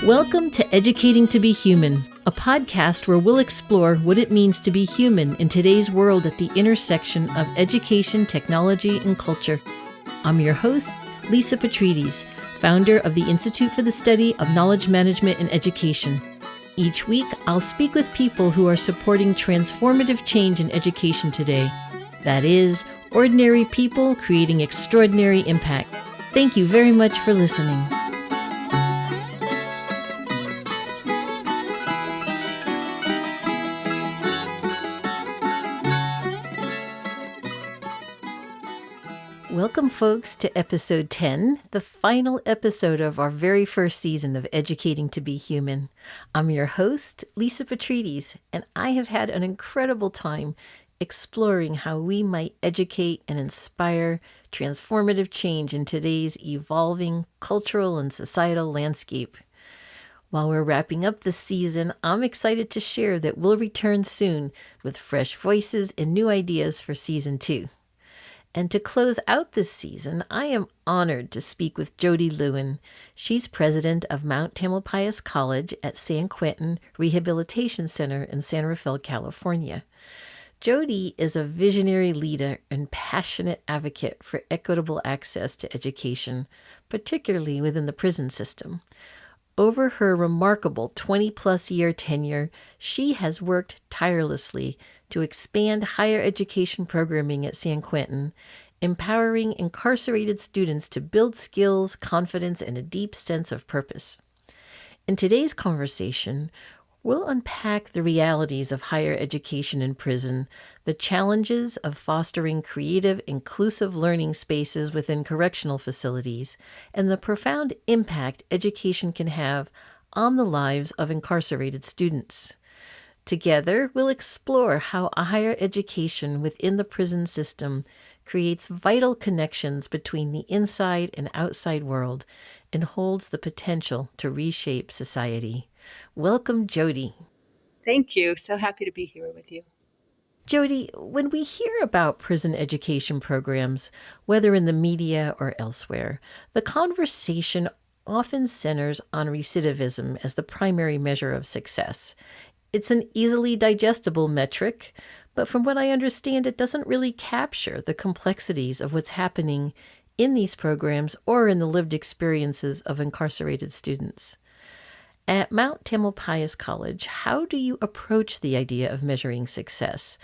Welcome to Educating to be Human, a podcast where we'll explore what it means to be human in today's world at the intersection of education, technology, and culture. I'm your host, Lisa Petrides, founder of the Institute for the Study of Knowledge Management and Education. Each week, I'll speak with people who are supporting transformative change in education today. That is, ordinary people creating extraordinary impact. Thank you very much for listening. Welcome, folks, to episode 10, the final episode of our very first season of Educating to be Human. I'm your host, Lisa Petrides, and I have had an incredible time exploring how we might educate and inspire transformative change in today's evolving cultural and societal landscape. While we're wrapping up this season, I'm excited to share that we'll return soon with fresh voices and new ideas for season 2. And to close out this season, I am honored to speak with Jody Lewen. She's president of Tamalpais College at San Quentin Rehabilitation Center in San Rafael, California. Jody is a visionary leader and passionate advocate for equitable access to education, particularly within the prison system. Over her remarkable 20-plus year tenure, she has worked tirelessly to expand higher education programming at San Quentin, empowering incarcerated students to build skills, confidence, and a deep sense of purpose. In today's conversation, we'll unpack the realities of higher education in prison, the challenges of fostering creative, inclusive learning spaces within correctional facilities, and the profound impact education can have on the lives of incarcerated students. Together, we'll explore how a higher education within the prison system creates vital connections between the inside and outside world and holds the potential to reshape society. Welcome, Jody. Thank you. So happy to be here with you. Jody, when we hear about prison education programs, whether in the media or elsewhere, the conversation often centers on recidivism as the primary measure of success. It's an easily digestible metric, but from what I understand, it doesn't really capture the complexities of what's happening in these programs or in the lived experiences of incarcerated students. At Tamalpais College, how do you approach the idea of measuring success?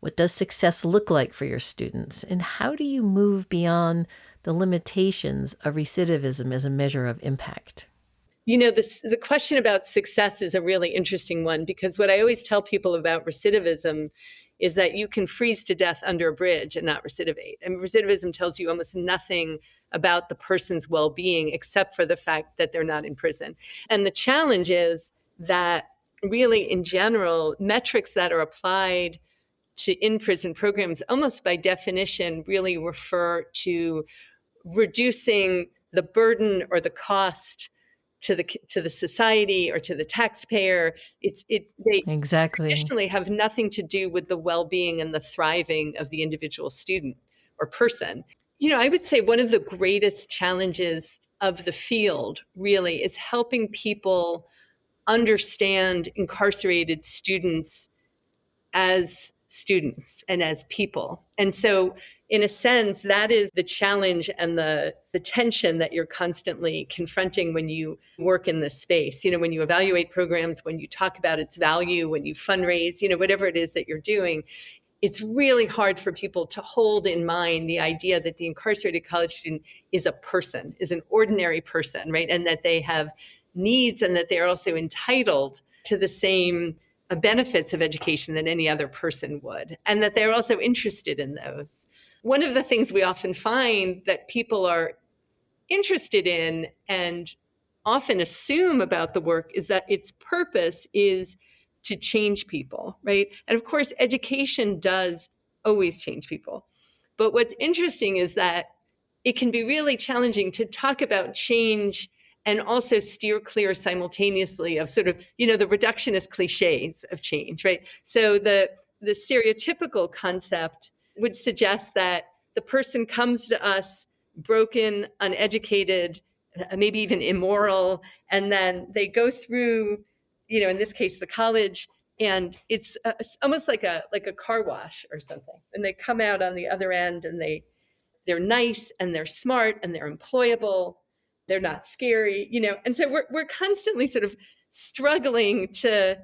What does success look like for your students? And how do you move beyond the limitations of recidivism as a measure of impact? You know, the question about success is a really interesting one, because what I always tell people about recidivism is that you can freeze to death under a bridge and not recidivate. And recidivism tells you almost nothing about the person's well-being except for the fact that they're not in prison. And the challenge is that really, in general, metrics that are applied to in-prison programs almost by definition really refer to reducing the burden or the cost to the society or to the taxpayer. They Exactly. traditionally have nothing to do with the well-being and the thriving of the individual student or person. You know, I would say one of the greatest challenges of the field really is helping people understand incarcerated students as students and as people. And so in a sense, that is the challenge and the tension that you're constantly confronting when you work in this space. You know, when you evaluate programs, when you talk about its value, when you fundraise, you know, whatever it is that you're doing, it's really hard for people to hold in mind the idea that the incarcerated college student is a person, is an ordinary person, right? And that they have needs and that they are also entitled to the same benefits of education that any other person would, and that they're also interested in those. One of the things we often find that people are interested in and often assume about the work is that its purpose is to change people, right? And of course, education does always change people. But what's interesting is that it can be really challenging to talk about change and also steer clear simultaneously of sort of, you know, the reductionist cliches of change, right? So the stereotypical concept would suggest that the person comes to us broken, uneducated, maybe even immoral. And then they go through, in this case, the college, and it's almost like a car wash or something. And they come out on the other end, and they're nice, and they're smart, and they're employable. They're not scary, And so we're constantly sort of struggling to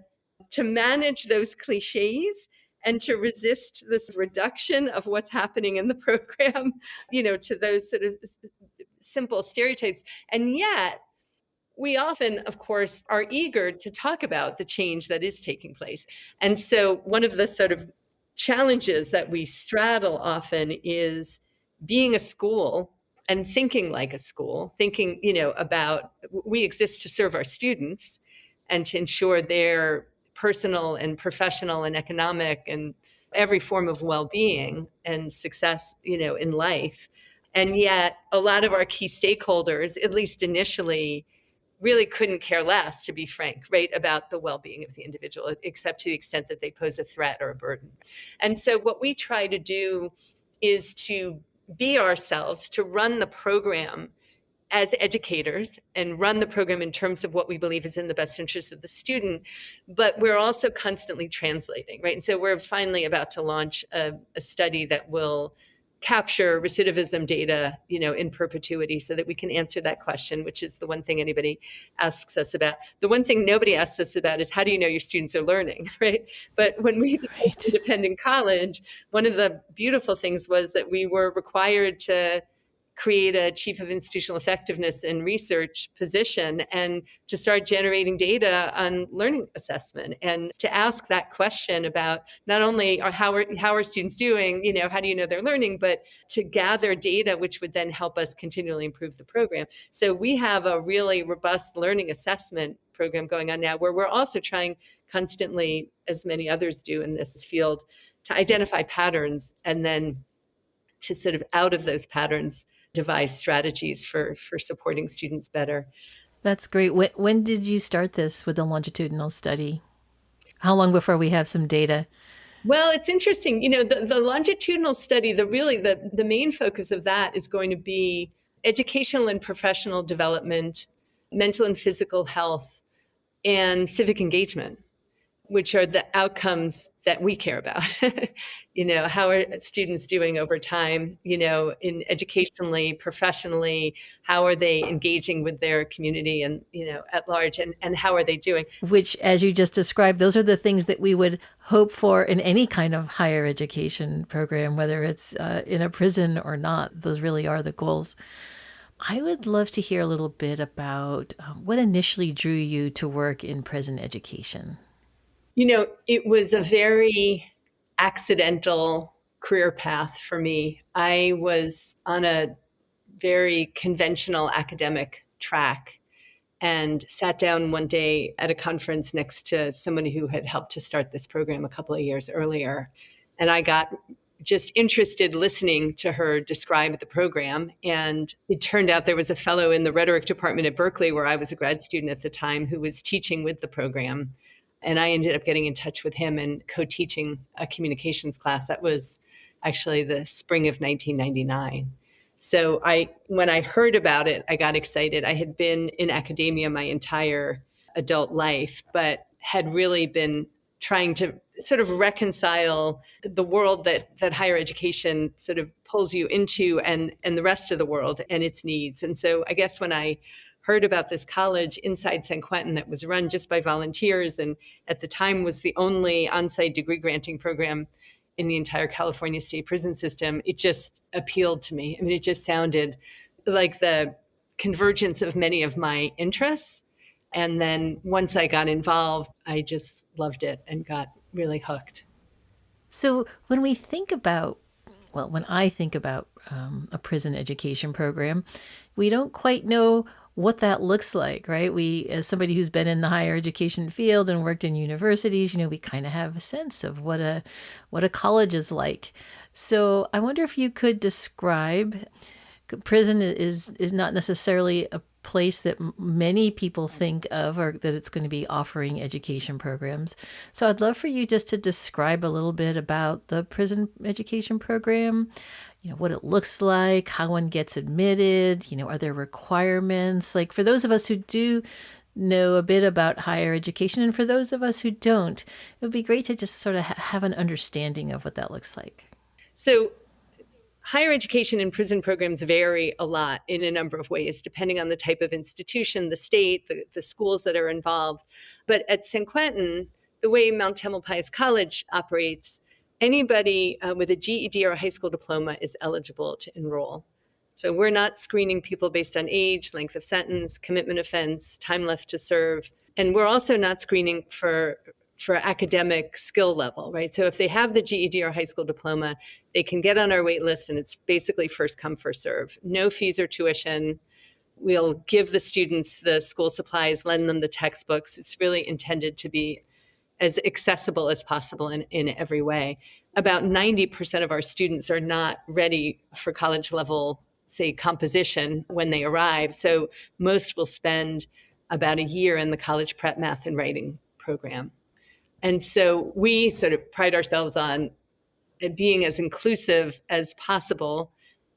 manage those cliches and to resist this reduction of what's happening in the program, to those sort of simple stereotypes. And yet, we often, of course, are eager to talk about the change that is taking place. And so one of the sort of challenges that we straddle often is being a school and thinking like a school, thinking, about we exist to serve our students and to ensure their personal and professional and economic and every form of well-being and success, in life. And yet a lot of our key stakeholders, at least initially, really couldn't care less, to be frank, right, about the well-being of the individual, except to the extent that they pose a threat or a burden. And so what we try to do is to be ourselves, to run the program as educators and run the program in terms of what we believe is in the best interest of the student, but we're also constantly translating, right? And so we're finally about to launch a study that will capture recidivism data, in perpetuity, so that we can answer that question, which is the one thing anybody asks us about. The one thing nobody asks us about is, how do you know your students are learning, right? But when we became Right. independent college, one of the beautiful things was that we were required to create a chief of institutional effectiveness and research position and to start generating data on learning assessment and to ask that question about not only how are students doing, how do you know they're learning, but to gather data which would then help us continually improve the program. So we have a really robust learning assessment program going on now, where we're also trying constantly, as many others do in this field, to identify patterns and then to sort of, out of those patterns, devise strategies for supporting students better. That's great. When did you start this with the longitudinal study? How long before we have some data? Well, it's interesting. The longitudinal study, the main focus of that is going to be educational and professional development, mental and physical health, and civic engagement, which are the outcomes that we care about. How are students doing over time, in educationally, professionally, how are they engaging with their community and, at large, and how are they doing? Which, as you just described, those are the things that we would hope for in any kind of higher education program, whether it's in a prison or not. Those really are the goals. I would love to hear a little bit about what initially drew you to work in prison education. It was a very accidental career path for me. I was on a very conventional academic track and sat down one day at a conference next to somebody who had helped to start this program a couple of years earlier. And I got just interested listening to her describe the program. And it turned out there was a fellow in the rhetoric department at Berkeley, where I was a grad student at the time, who was teaching with the program. And I ended up getting in touch with him and co-teaching a communications class. That was actually the spring of 1999. So when I heard about it, I got excited. I had been in academia my entire adult life, but had really been trying to sort of reconcile the world that higher education sort of pulls you into and the rest of the world and its needs. And so I guess when I heard about this college inside San Quentin that was run just by volunteers, and at the time was the only on-site degree granting program in the entire California state prison system, it just appealed to me. I mean, it just sounded like the convergence of many of my interests. And then once I got involved, I just loved it and got really hooked. So when we think about, well, when I think about a prison education program, we don't quite know what that looks like, right? We, as somebody who's been in the higher education field and worked in universities, we kind of have a sense of what a college is like. So I wonder if you could describe, prison is not necessarily a place that many people think of, or that it's going to be offering education programs. So I'd love for you just to describe a little bit about the prison education program, what it looks like, how one gets admitted, are there requirements? Like for those of us who do know a bit about higher education, and for those of us who don't, it would be great to just sort of have an understanding of what that looks like. So higher education and prison programs vary a lot in a number of ways, depending on the type of institution, the state, the schools that are involved. But at San Quentin, the way Mount Tamalpais College operates, anybody with a GED or a high school diploma is eligible to enroll. So we're not screening people based on age, length of sentence, commitment offense, time left to serve. And we're also not screening for academic skill level, right? So if they have the GED or high school diploma, they can get on our wait list, and it's basically first come, first serve. No fees or tuition. We'll give the students the school supplies, lend them the textbooks. It's really intended to be as accessible as possible in every way. About 90% of our students are not ready for college level, say, composition when they arrive. So most will spend about a year in the college prep math and writing program. And so we sort of pride ourselves on being as inclusive as possible,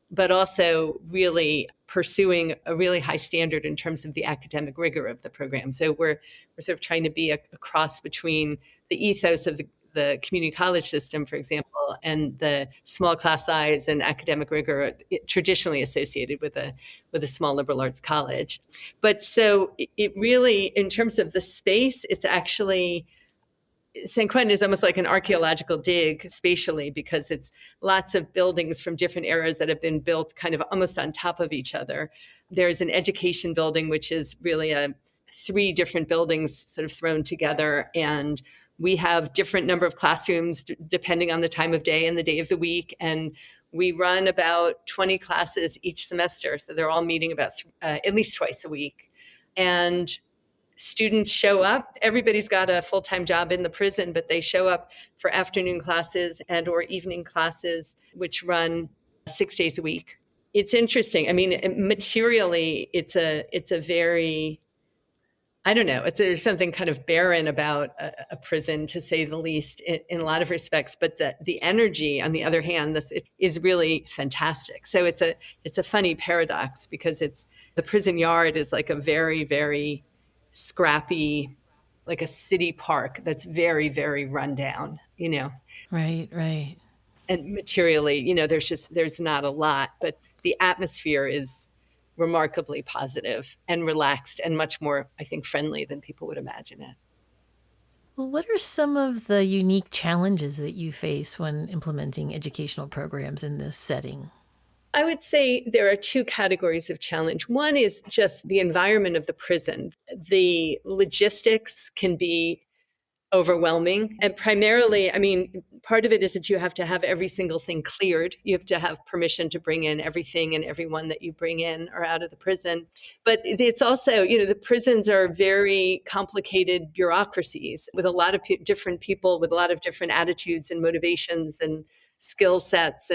but also really pursuing a really high standard in terms of the academic rigor of the program. So we're sort of trying to be a cross between the ethos of the community college system, for example, and the small class size and academic rigor traditionally associated with a small liberal arts college. But so it really, in terms of the space, it's actually, San Quentin is almost like an archaeological dig spatially, because it's lots of buildings from different eras that have been built kind of almost on top of each other. There's an education building, which is really three different buildings sort of thrown together. And we have different number of classrooms depending on the time of day and the day of the week. And we run about 20 classes each semester. So they're all meeting about at least twice a week. And students show up. Everybody's got a full-time job in the prison, but they show up for afternoon classes and or evening classes, which run 6 days a week. It's interesting. I mean, materially, it's a very, I don't know, there's something kind of barren about a prison, to say the least, in a lot of respects. But the energy, on the other hand, it is really fantastic. So it's a funny paradox, because the prison yard is like a very, very scrappy, like a city park that's very, very run down, Right, right. and materially, there's not a lot, but the atmosphere is remarkably positive and relaxed and much more, I think, friendly than people would imagine it. Well, what are some of the unique challenges that you face when implementing educational programs in this setting? I would say there are two categories of challenge. One is just the environment of the prison. The logistics can be overwhelming. And primarily, I mean, part of it is that you have to have every single thing cleared. You have to have permission to bring in everything and everyone that you bring in or out of the prison. But it's also, the prisons are very complicated bureaucracies with a lot of different people with a lot of different attitudes and motivations and skill sets.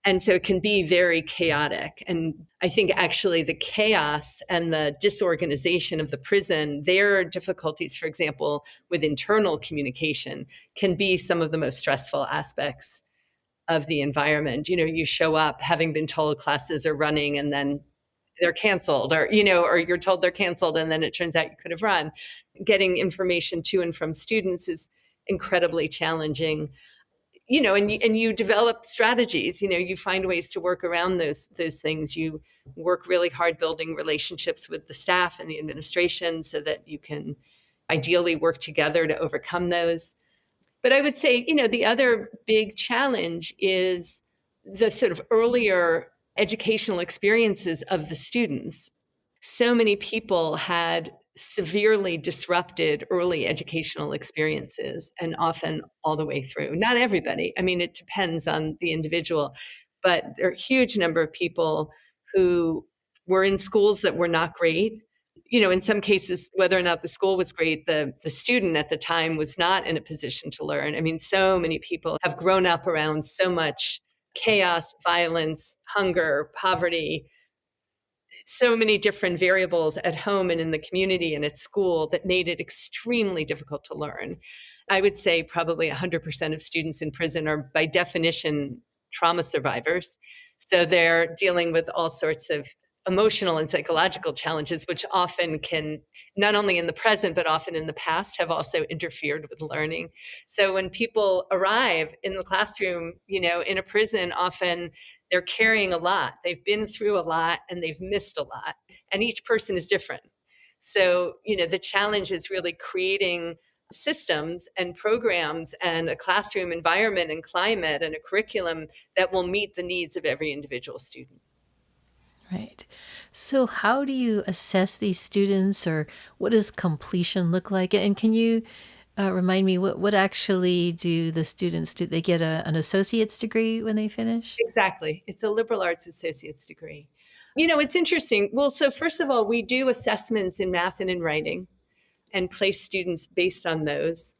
And so it can be very chaotic. And I think actually the chaos and the disorganization of the prison, their difficulties, for example, with internal communication, can be some of the most stressful aspects of the environment. You show up having been told classes are running, and then they're canceled, or you're told they're canceled, and then it turns out you could have run. Getting information to and from students is incredibly challenging. And you develop strategies. You find ways to work around those things. You work really hard building relationships with the staff and the administration so that you can ideally work together to overcome those. But I would say, the other big challenge is the sort of earlier educational experiences of the students. So many people had severely disrupted early educational experiences, and often all the way through. Not everybody. I mean, it depends on the individual, but there are a huge number of people who were in schools that were not great. In some cases, whether or not the school was great, the student at the time was not in a position to learn. I mean, so many people have grown up around so much chaos, violence, hunger, poverty, so many different variables at home and in the community and at school that made it extremely difficult to learn. I would say probably 100% of students in prison are, by definition, trauma survivors. So they're dealing with all sorts of emotional and psychological challenges, which often can, not only in the present, but often in the past, have also interfered with learning. So when people arrive in the classroom, in a prison, often they're carrying a lot. They've been through a lot and they've missed a lot. And each person is different. So, the challenge is really creating systems and programs and a classroom environment and climate and a curriculum that will meet the needs of every individual student. Right. So how do you assess these students, or what does completion look like? And can you remind me, what actually do the students do? They get an associate's degree when they finish? Exactly. It's a liberal arts associate's degree. It's interesting. Well, so first of all, we do assessments in math and in writing and place students based on those.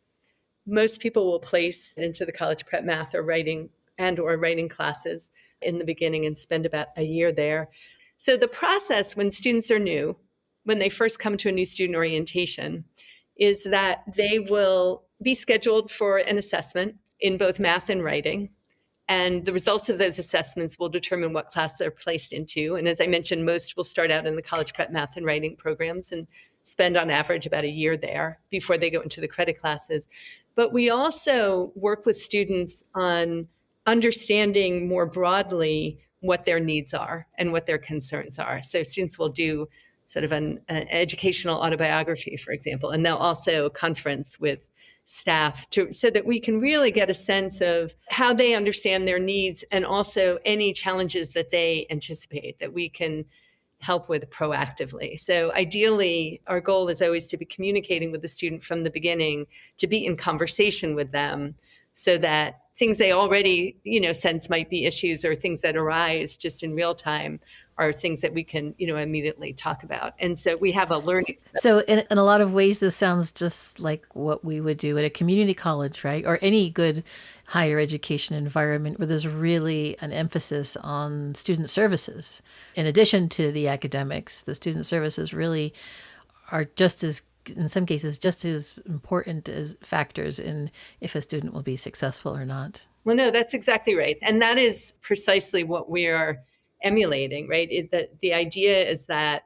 Most people will place into the college prep math or writing classes in the beginning and spend about a year there. So the process when students are new, when they first come to a new student orientation, is that they will be scheduled for an assessment in both math and writing. And the results of those assessments will determine what class they're placed into. And as I mentioned, most will start out in the college prep math and writing programs and spend on average about a year there before they go into the credit classes. But we also work with students on understanding more broadly what their needs are and what their concerns are. So students will do sort of an educational autobiography, for example, and they'll also conference with staff so that we can really get a sense of how they understand their needs and also any challenges that they anticipate that we can help with proactively. So ideally, our goal is always to be communicating with the student from the beginning, to be in conversation with them so that things they already, sense might be issues or things that arise just in real time are things that we can, immediately talk about. And so we have a learning. So in a lot of ways, this sounds just like what we would do at a community college, right? Or any good higher education environment where there's really an emphasis on student services. In addition to the academics, the student services really are just as, in some cases, just as important as factors in if a student will be successful or not. Well, no, that's exactly right. And that is precisely what we are emulating, right? The idea is that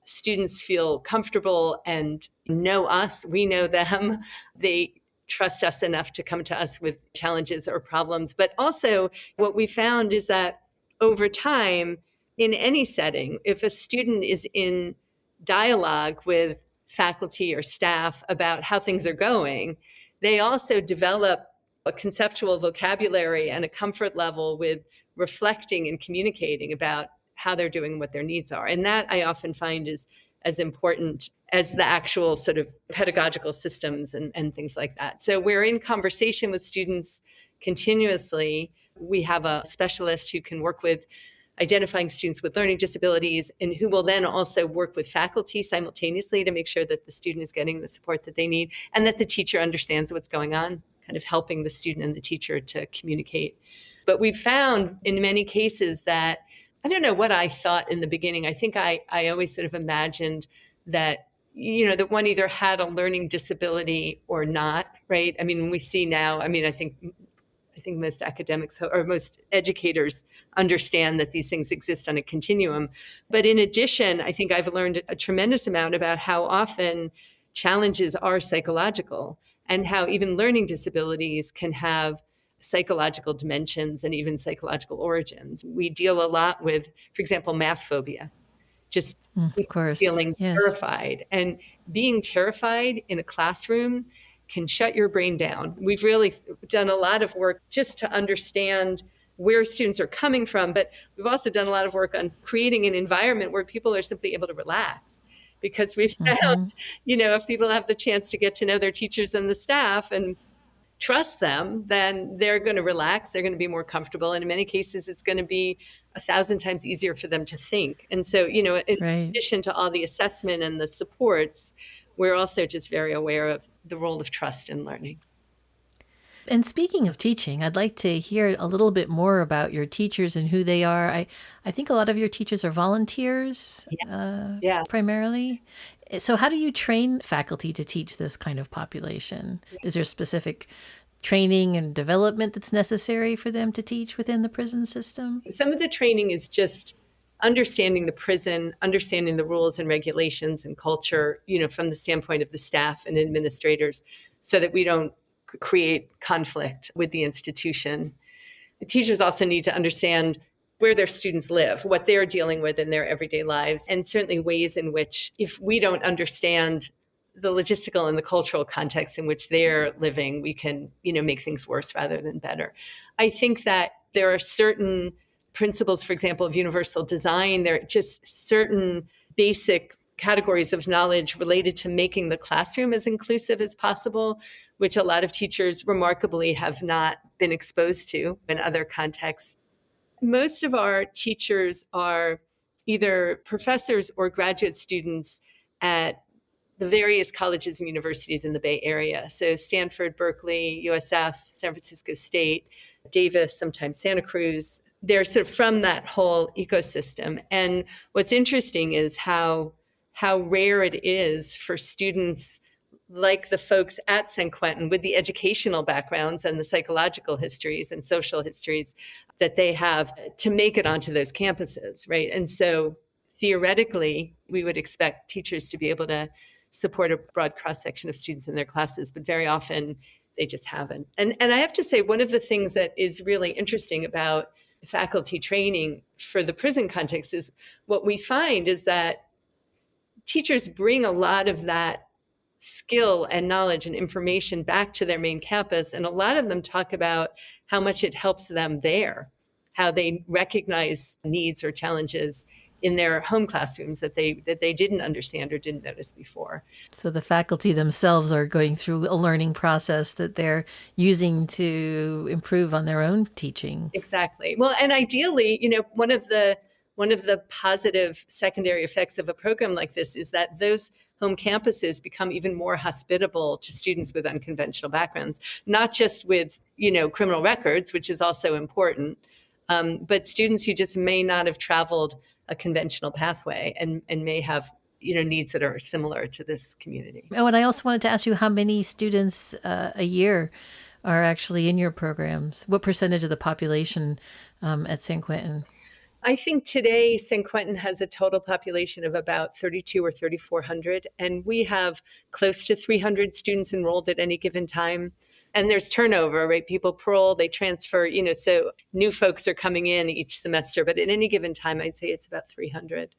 students feel comfortable and know us, we know them. They trust us enough to come to us with challenges or problems. But also, what we found is that over time, in any setting, if a student is in dialogue with faculty or staff about how things are going, they also develop a conceptual vocabulary and a comfort level with reflecting and communicating about how they're doing, what their needs are. And that I often find is as important as the actual sort of pedagogical systems and things like that. So we're in conversation with students continuously. We have a specialist who can work with identifying students with learning disabilities and who will then also work with faculty simultaneously to make sure that the student is getting the support that they need and that the teacher understands what's going on, kind of helping the student and the teacher to communicate. But we've found in many cases that, I don't know what I thought in the beginning. I think I always sort of imagined that, that one either had a learning disability or not, right? I mean, we see now, I think most academics or most educators understand that these things exist on a continuum. But in addition, I think I've learned a tremendous amount about how often challenges are psychological and how even learning disabilities can have psychological dimensions and even psychological origins. We deal a lot with, for example, math phobia, just Of course. feeling Yes. terrified. And being terrified in a classroom can shut your brain down. We've really done a lot of work just to understand where students are coming from, but we've also done a lot of work on creating an environment where people are simply able to relax. Because we've found, if people have the chance to get to know their teachers and the staff and trust them, then they're going to relax, they're going to be more comfortable. And in many cases, it's going to be 1,000 times easier for them to think. And so, in addition to all the assessment and the supports, we're also just very aware of the role of trust in learning. And speaking of teaching, I'd like to hear a little bit more about your teachers and who they are. I think a lot of your teachers are volunteers, Yeah. primarily. So how do you train faculty to teach this kind of population? Is there specific training and development that's necessary for them to teach within the prison system? Some of the training is just understanding the prison, understanding the rules and regulations and culture, from the standpoint of the staff and administrators, so that we don't create conflict with the institution. The teachers also need to understand where their students live, what they're dealing with in their everyday lives, and certainly ways in which, if we don't understand the logistical and the cultural context in which they're living, we can, make things worse rather than better. I think that there are certain principles, for example, of universal design. There are just certain basic categories of knowledge related to making the classroom as inclusive as possible, which a lot of teachers remarkably have not been exposed to in other contexts. Most of our teachers are either professors or graduate students at the various colleges and universities in the Bay Area. So Stanford, Berkeley, USF, San Francisco State, Davis, sometimes Santa Cruz. They're sort of from that whole ecosystem. And what's interesting is how rare it is for students like the folks at San Quentin with the educational backgrounds and the psychological histories and social histories that they have to make it onto those campuses, right? And so theoretically, we would expect teachers to be able to support a broad cross-section of students in their classes, but very often they just haven't. And I have to say, one of the things that is really interesting about faculty training for the prison context is what we find is that teachers bring a lot of that skill and knowledge and information back to their main campus. And a lot of them talk about how much it helps them there, how they recognize needs or challenges in their home classrooms that they didn't understand or didn't notice before. So the faculty themselves are going through a learning process that they're using to improve on their own teaching. Exactly. Well, and ideally, one of the positive secondary effects of a program like this is that those home campuses become even more hospitable to students with unconventional backgrounds, not just with, criminal records, which is also important, but students who just may not have traveled a conventional pathway and may have, needs that are similar to this community. Oh, and I also wanted to ask you how many students a year are actually in your programs? What percentage of the population at San Quentin? I think today San Quentin has a total population of about 32 or 3,400, and we have close to 300 students enrolled at any given time. And there's turnover, right? People parole, they transfer, so new folks are coming in each semester, but at any given time, I'd say it's about 300.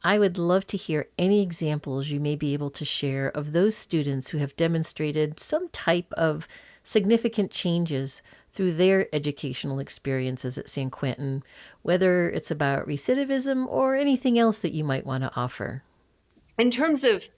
I would love to hear any examples you may be able to share of those students who have demonstrated some type of significant changes through their educational experiences at San Quentin, whether it's about recidivism or anything else that you might want to offer. In terms of,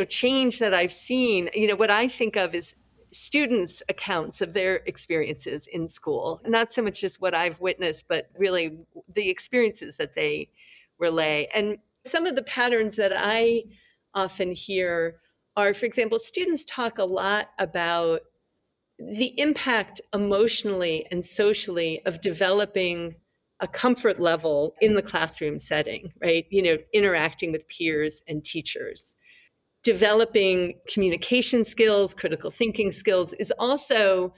change that I've seen, what I think of is students' accounts of their experiences in school, not so much just what I've witnessed, but really the experiences that they relay. And some of the patterns that I often hear are, for example, students talk a lot about the impact emotionally and socially of developing a comfort level in the classroom setting, right? Interacting with peers and teachers. Developing communication skills, critical thinking skills is also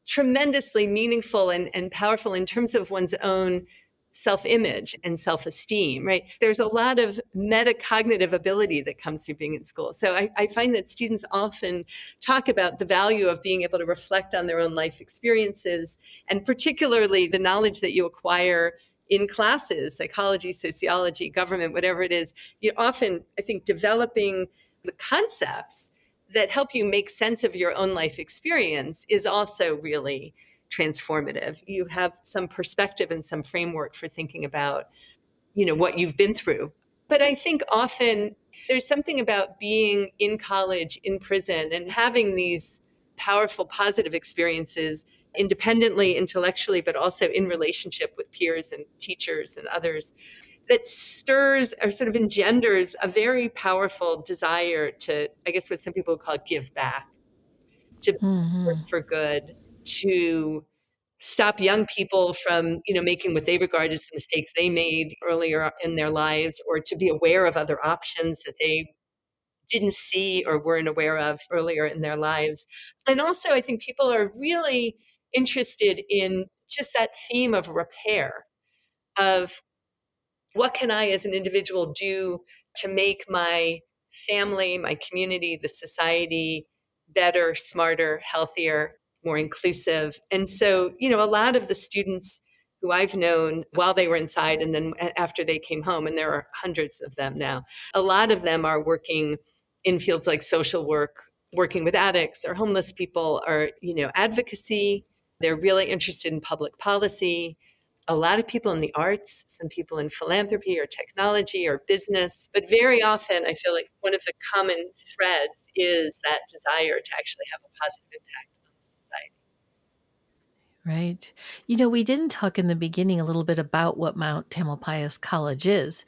tremendously meaningful and powerful in terms of one's own self-image and self-esteem, right? There's a lot of metacognitive ability that comes through being in school. So I find that students often talk about the value of being able to reflect on their own life experiences, and particularly the knowledge that you acquire in classes, psychology, sociology, government, whatever it is. You often, I think, developing the concepts that help you make sense of your own life experience is also really transformative. You have some perspective and some framework for thinking about, what you've been through. But I think often there's something about being in college, in prison, and having these powerful, positive experiences independently, intellectually, but also in relationship with peers and teachers and others, that stirs or sort of engenders a very powerful desire to, I guess what some people call give back, to Mm-hmm. work for good. to stop young people from, making what they regard as the mistakes they made earlier in their lives, or to be aware of other options that they didn't see or weren't aware of earlier in their lives. And also, I think people are really interested in just that theme of repair, of what can I as an individual do to make my family, my community, the society better, smarter, healthier, more inclusive. And so, a lot of the students who I've known while they were inside and then after they came home, and there are hundreds of them now, a lot of them are working in fields like social work, working with addicts or homeless people, or, advocacy. They're really interested in public policy. A lot of people in the arts, some people in philanthropy or technology or business. But very often, I feel like one of the common threads is that desire to actually have a positive impact on the society. Right. We didn't talk in the beginning a little bit about what Mount Tamalpais College is.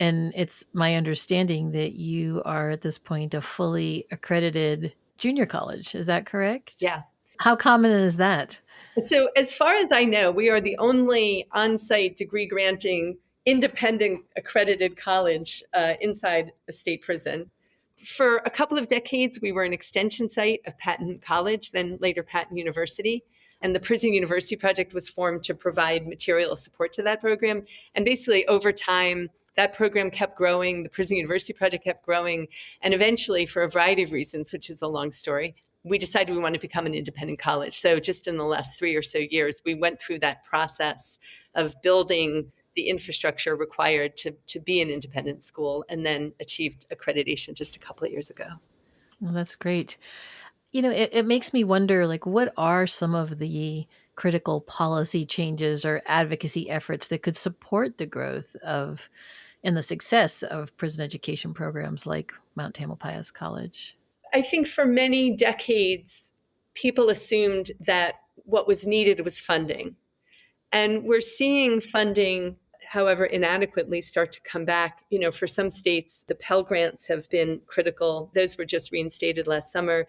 And it's my understanding that you are at this point a fully accredited junior college. Is that correct? Yeah. How common is that? So, as far as I know, we are the only on site degree granting independent accredited college inside a state prison. For a couple of decades, we were an extension site of Patton College, then later Patton University. And the Prison University Project was formed to provide material support to that program. And basically, over time, that program kept growing, the Prison University Project kept growing, and eventually, for a variety of reasons, which is a long story, we decided we wanted to become an independent college. So just in the last 3 or so years, we went through that process of building the infrastructure required to be an independent school, and then achieved accreditation just a couple of years ago. Well, that's great. It makes me wonder, like, what are some of the critical policy changes or advocacy efforts that could support the growth of and the success of prison education programs like Mount Tamalpais College? I think for many decades, people assumed that what was needed was funding. And we're seeing funding, however inadequately, start to come back. For some states, the Pell Grants have been critical. Those were just reinstated last summer.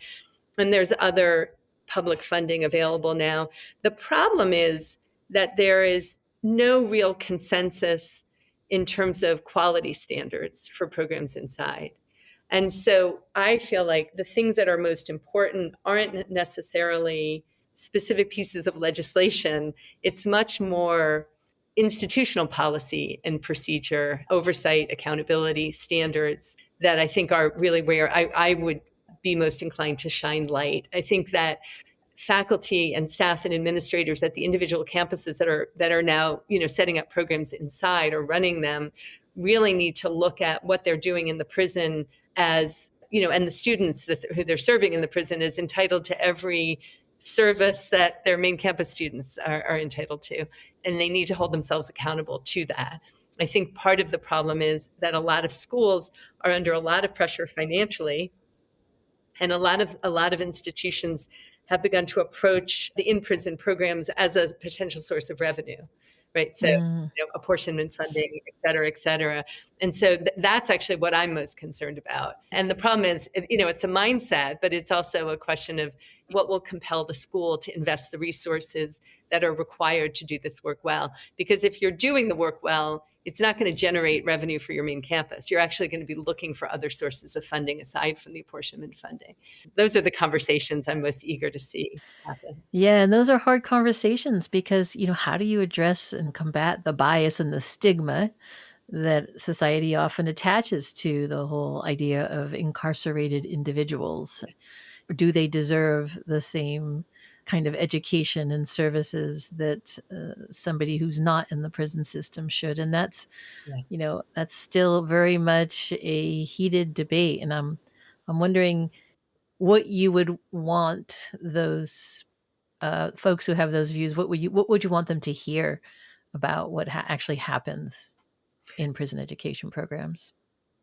And there's other public funding available now. The problem is that there is no real consensus in terms of quality standards for programs inside. And so I feel like the things that are most important aren't necessarily specific pieces of legislation. It's much more institutional policy and procedure, oversight, accountability, standards that I think are really where I would be most inclined to shine light. I think that faculty and staff and administrators at the individual campuses that are now, setting up programs inside or running them, really need to look at what they're doing in the prison as, and the students who they're serving in the prison is entitled to every service that their main campus students are entitled to. And they need to hold themselves accountable to that. I think part of the problem is that a lot of schools are under a lot of pressure financially, and a lot of institutions have begun to approach the in-prison programs as a potential source of revenue, right? So, Mm. apportionment funding, et cetera, et cetera. And so that's actually what I'm most concerned about. And the problem is, it's a mindset, but it's also a question of what will compel the school to invest the resources that are required to do this work well. Because if you're doing the work well, it's not going to generate revenue for your main campus. You're actually going to be looking for other sources of funding aside from the apportionment funding. Those are the conversations I'm most eager to see happen. Yeah, and those are hard conversations because, how do you address and combat the bias and the stigma that society often attaches to the whole idea of incarcerated individuals? Do they deserve the same kind of education and services that somebody who's not in the prison system should? And that's, Yeah. that's still very much a heated debate. And I'm wondering what you would want those folks who have those views. What would you want them to hear about what actually happens in prison education programs?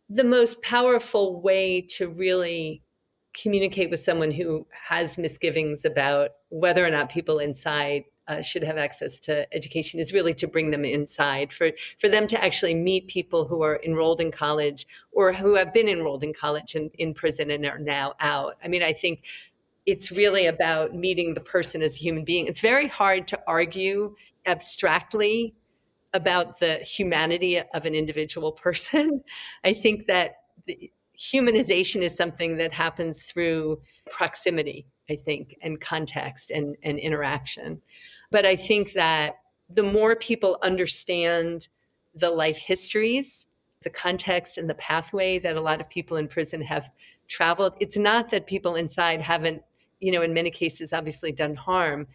The most powerful way to really communicate with someone who has misgivings about whether or not people inside should have access to education is really to bring them inside, for them to actually meet people who are enrolled in college or who have been enrolled in college and in prison and are now out. I mean, I think It's really about meeting the person as a human being. It's very hard to argue abstractly about the humanity of an individual person. I think that humanization is something that happens through proximity, I think, and context and interaction. But I think that the more people understand the life histories, the context and the pathway that a lot of people in prison have traveled, it's not that people inside haven't, in many cases, obviously done harm,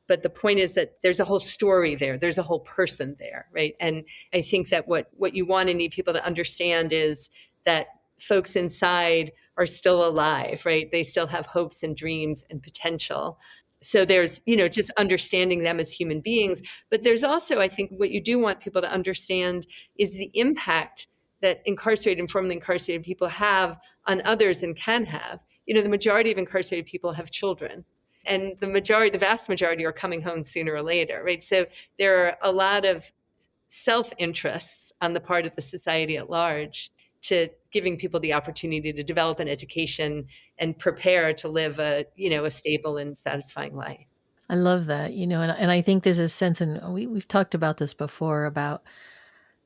but the point is that there's a whole story there. There's a whole person there, right? And I think that what you want and need people to understand is that folks inside are still alive, right? They still have hopes and dreams and potential. So there's, just understanding them as human beings. But there's also, I think, what you do want people to understand is the impact that incarcerated and formerly incarcerated people have on others and can have. The majority of incarcerated people have children, and the vast majority are coming home sooner or later, right? So there are a lot of self-interests on the part of the society at large to giving people the opportunity to develop an education and prepare to live a stable and satisfying life. I love that, and I think there's a sense, and we've talked about this before, about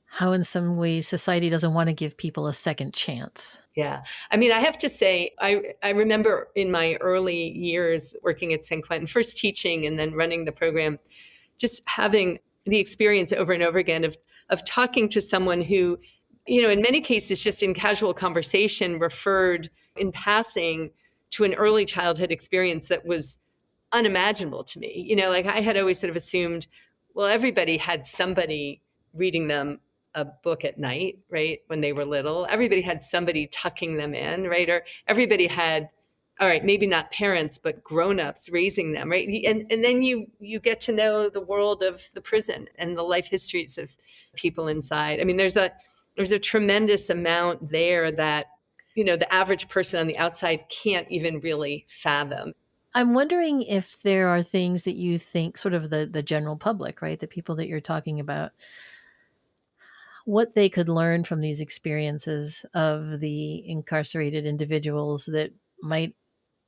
how in some ways society doesn't want to give people a second chance. Yeah. I mean, I have to say, I remember in my early years working at San Quentin, first teaching and then running the program, just having the experience over and over again of talking to someone who, in many cases, just in casual conversation, referred in passing to an early childhood experience that was unimaginable to me. Like I had always sort of assumed, well, everybody had somebody reading them a book at night, right? When they were little, everybody had somebody tucking them in, right? Or everybody had, all right, maybe not parents, but grownups raising them, right? And then you get to know the world of the prison and the life histories of people inside. I mean, there's a tremendous amount there that, the average person on the outside can't even really fathom. I'm wondering if there are things that you think sort of the general public, right? The people that you're talking about, what they could learn from these experiences of the incarcerated individuals that might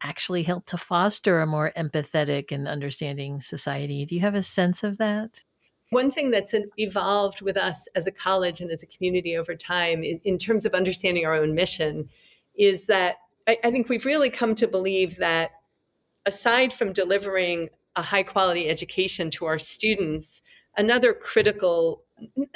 actually help to foster a more empathetic and understanding society. Do you have a sense of that? One thing that's evolved with us as a college and as a community over time in terms of understanding our own mission is that I think we've really come to believe that aside from delivering a high quality education to our students, another critical,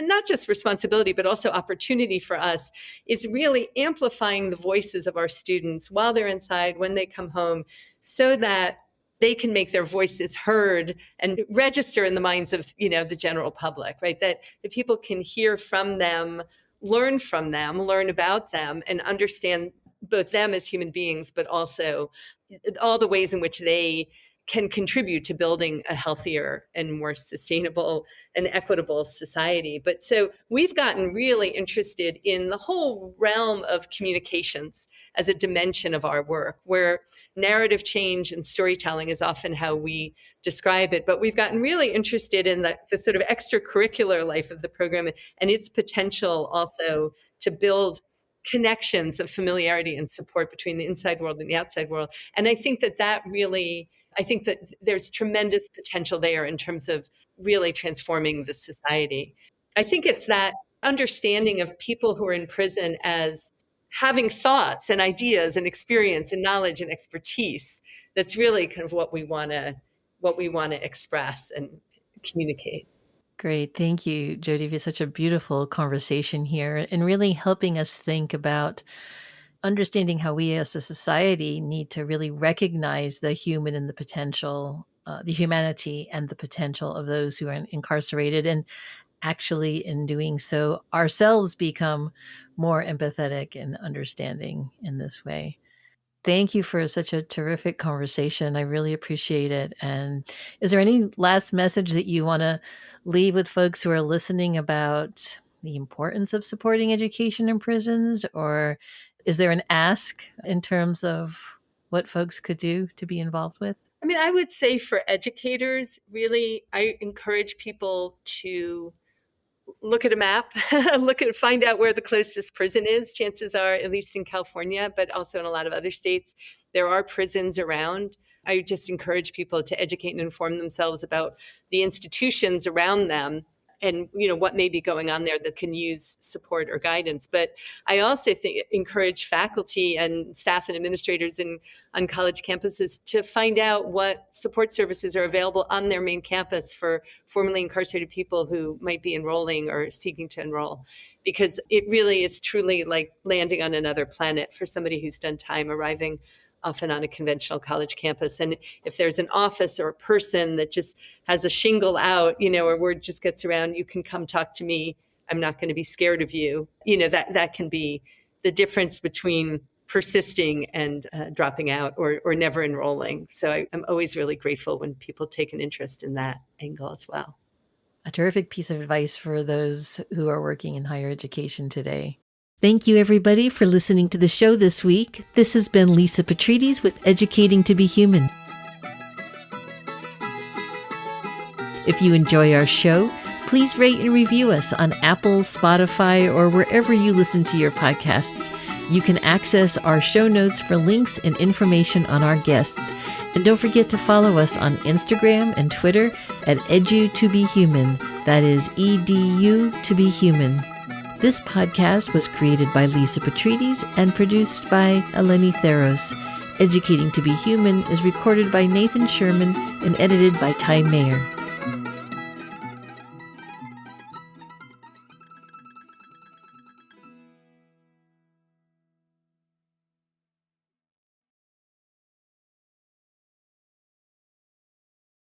not just responsibility, but also opportunity for us is really amplifying the voices of our students while they're inside, when they come home, so that they can make their voices heard and register in the minds of, the general public, right? That the people can hear from them, learn from them, learn about them, and understand both them as human beings, but also all the ways in which they can contribute to building a healthier and more sustainable and equitable society. But so we've gotten really interested in the whole realm of communications as a dimension of our work, where narrative change and storytelling is often how we describe it. But we've gotten really interested in the sort of extracurricular life of the program and its potential also to build connections of familiarity and support between the inside world and the outside world. And I think I think that there's tremendous potential there in terms of really transforming the society. I think it's that understanding of people who are in prison as having thoughts and ideas and experience and knowledge and expertise that's really kind of what we want to express and communicate. Great. Thank you, Jody, for such a beautiful conversation here and really helping us think about understanding how we as a society need to really recognize the human and the potential, the humanity and the potential of those who are incarcerated, and actually in doing so ourselves become more empathetic and understanding in this way. Thank you for such a terrific conversation. I really appreciate it. And is there any last message that you want to leave with folks who are listening about the importance of supporting education in prisons? Or is there an ask in terms of what folks could do to be involved with? I mean, I would say for educators, really, I encourage people to look at a map, find out where the closest prison is. Chances are, at least in California, but also in a lot of other states, there are prisons around. I just encourage people to educate and inform themselves about the institutions around them and what may be going on there that can use support or guidance. But I also encourage faculty and staff and administrators on college campuses to find out what support services are available on their main campus for formerly incarcerated people who might be enrolling or seeking to enroll, because it really is truly like landing on another planet for somebody who's done time arriving often on a conventional college campus. And if there's an office or a person that just has a shingle out, or word just gets around, you can come talk to me. I'm not going to be scared of you. That can be the difference between persisting and dropping out or never enrolling. So I'm always really grateful when people take an interest in that angle as well. A terrific piece of advice for those who are working in higher education today. Thank you, everybody, for listening to the show this week. This has been Lisa Petrides with Educating to be Human. If you enjoy our show, please rate and review us on Apple, Spotify, or wherever you listen to your podcasts. You can access our show notes for links and information on our guests. And don't forget to follow us on Instagram and Twitter at Edu2Be-Human. That is EDU to be human. This podcast was created by Lisa Petrides and produced by Eleni Theros. Educating to be Human is recorded by Nathan Sherman and edited by Ty Mayer.